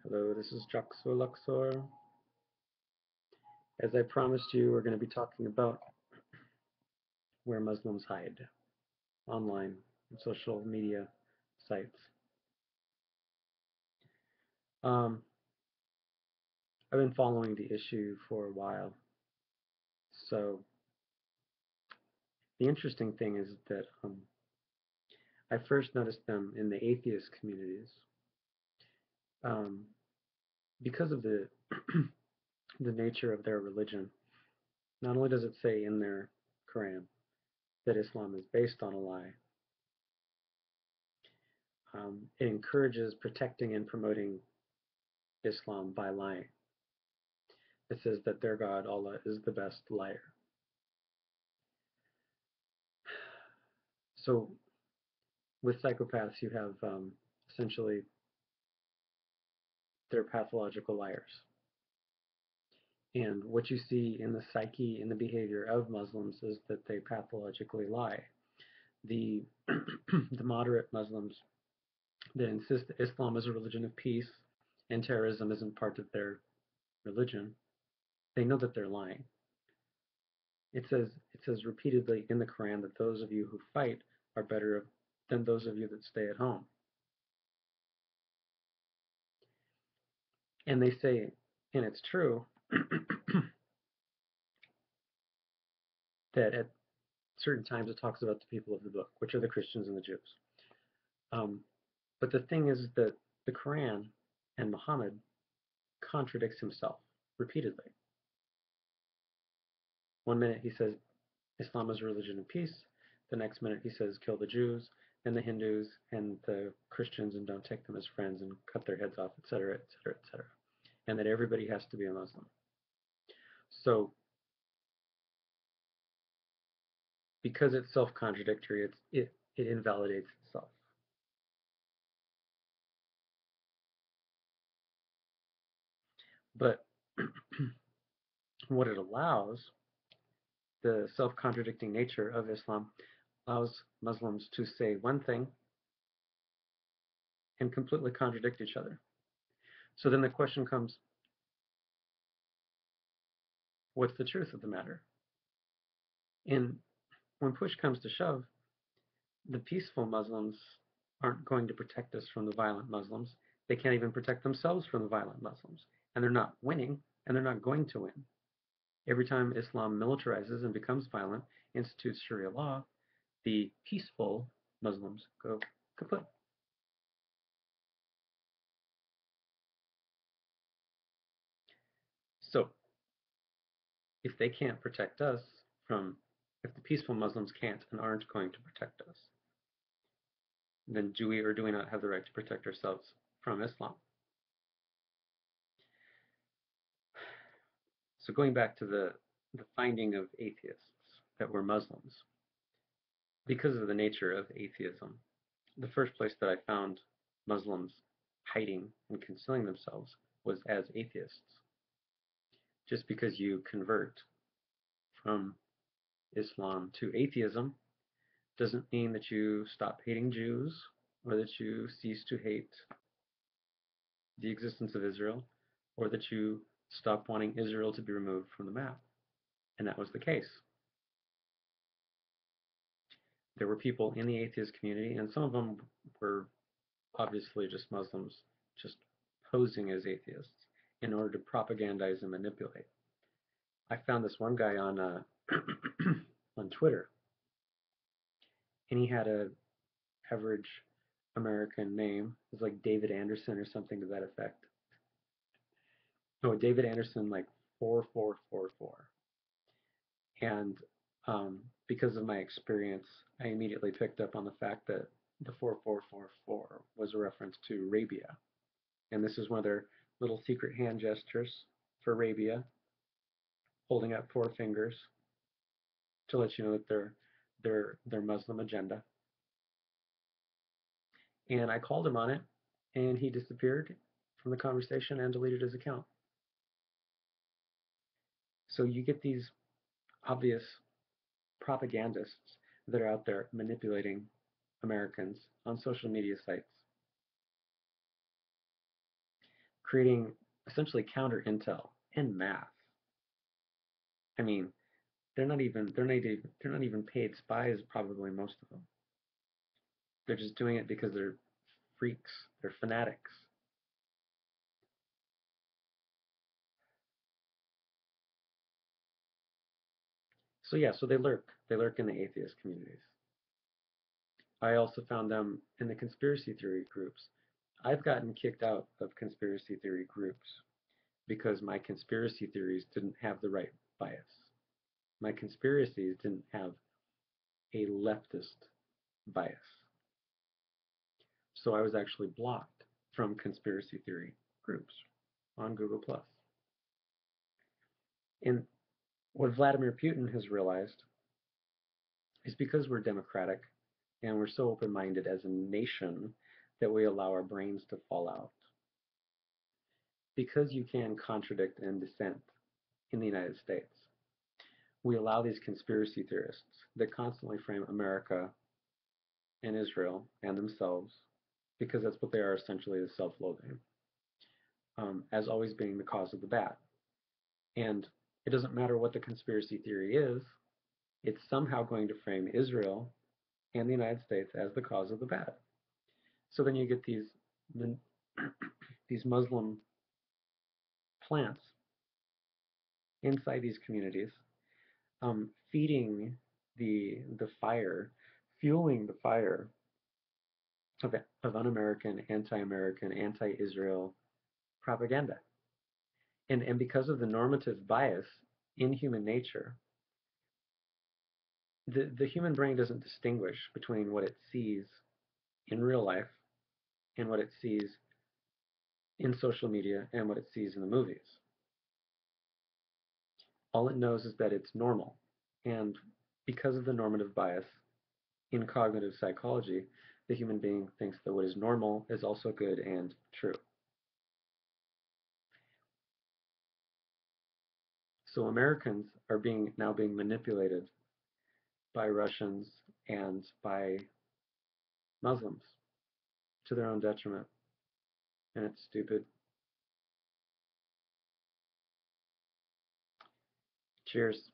Hello, this is Jaxo Luxor. As I promised you, we're going to be talking about where Muslims hide online and social media sites. Um, I've been following the issue for a while. So the interesting thing is that I first noticed them in the atheist communities um, because of the the nature of their religion. Not only does it say in their Quran that Islam is based on a lie, it encourages protecting and promoting Islam by lying. It says that their God, Allah, is the best liar. So with psychopaths, you have essentially they're pathological liars. And what you see in the psyche, in the behavior of Muslims, is that they pathologically lie. The the moderate Muslims that insist that Islam is a religion of peace and terrorism isn't part of their religion, they know that they're lying. It says repeatedly in the Quran that those of you who fight are better than those of you that stay at home. And they say, and it's true, that at certain times it talks about the people of the book, which are the Christians and the Jews. Um, but the thing is that the Quran and Muhammad contradicts himself repeatedly. One minute he says Islam is a religion of peace. The next minute he says kill the Jews and the Hindus and the Christians and don't take them as friends and cut their heads off, etc., etc., etc. And that everybody has to be a Muslim. So because it's self-contradictory, it invalidates itself. But what it allows, the self-contradicting nature of Islam, allows Muslims to say one thing and completely contradict each other. So then the question comes, what's the truth of the matter? And when push comes to shove, the peaceful Muslims aren't going to protect us from the violent Muslims. They can't even protect themselves from the violent Muslims. And they're not winning, and they're not going to win. Every time Islam militarizes and becomes violent, institutes Sharia law, the peaceful Muslims go kaput. So if they can't protect us from, if the peaceful Muslims can't and aren't going to protect us, then do we or do we not have the right to protect ourselves from Islam? So going back to the finding of atheists that were Muslims, because of the nature of atheism, the first place that I found Muslims hiding and concealing themselves was as atheists. Just because you convert from Islam to atheism doesn't mean that you stop hating Jews or that you cease to hate the existence of Israel or that you stop wanting Israel to be removed from the map. And that was the case. There were people in the atheist community, and some of them were obviously just Muslims just posing as atheists in order to propagandize and manipulate. I found this one guy on on Twitter, and he had a average American name. It was like David Anderson or something to that effect. No, David Anderson like 4444. And because of my experience, I immediately picked up on the fact that the 4444 was a reference to Arabia. And this is one of their little secret hand gestures for Arabia, holding up four fingers to let you know that their Muslim agenda. And I called him on it, and he disappeared from the conversation and deleted his account. So you get these obvious propagandists that are out there manipulating Americans on social media sites. creating essentially counter intel en masse. I mean, they're not even paid spies, probably most of them. They're just doing it because they're freaks, they're fanatics. So yeah, so they lurk. They lurk in the atheist communities. I also found them in the conspiracy theory groups. I've gotten kicked out of conspiracy theory groups because my conspiracy theories didn't have the right bias. My conspiracies didn't have a leftist bias. So I was actually blocked from conspiracy theory groups on Google+. And what Vladimir Putin has realized is because we're democratic and we're so open-minded as a nation that we allow our brains to fall out. Because you can contradict and dissent in the United States, we allow these conspiracy theorists that constantly frame America and Israel and themselves, because that's what they are essentially, is self-loathing, as always being the cause of the bad. And it doesn't matter what the conspiracy theory is, it's somehow going to frame Israel and the United States as the cause of the bad. So then you get these Muslim plants inside these communities, feeding the fire, fueling the fire of un-American, anti-American, anti-Israel propaganda. And because of the normative bias in human nature, the human brain doesn't distinguish between what it sees in real life and what it sees in social media and what it sees in the movies. All it knows is that it's normal. And because of the normative bias in cognitive psychology, the human being thinks that what is normal is also good and true. So Americans are now being manipulated by Russians and by Muslims to their own detriment. And it's stupid. Cheers.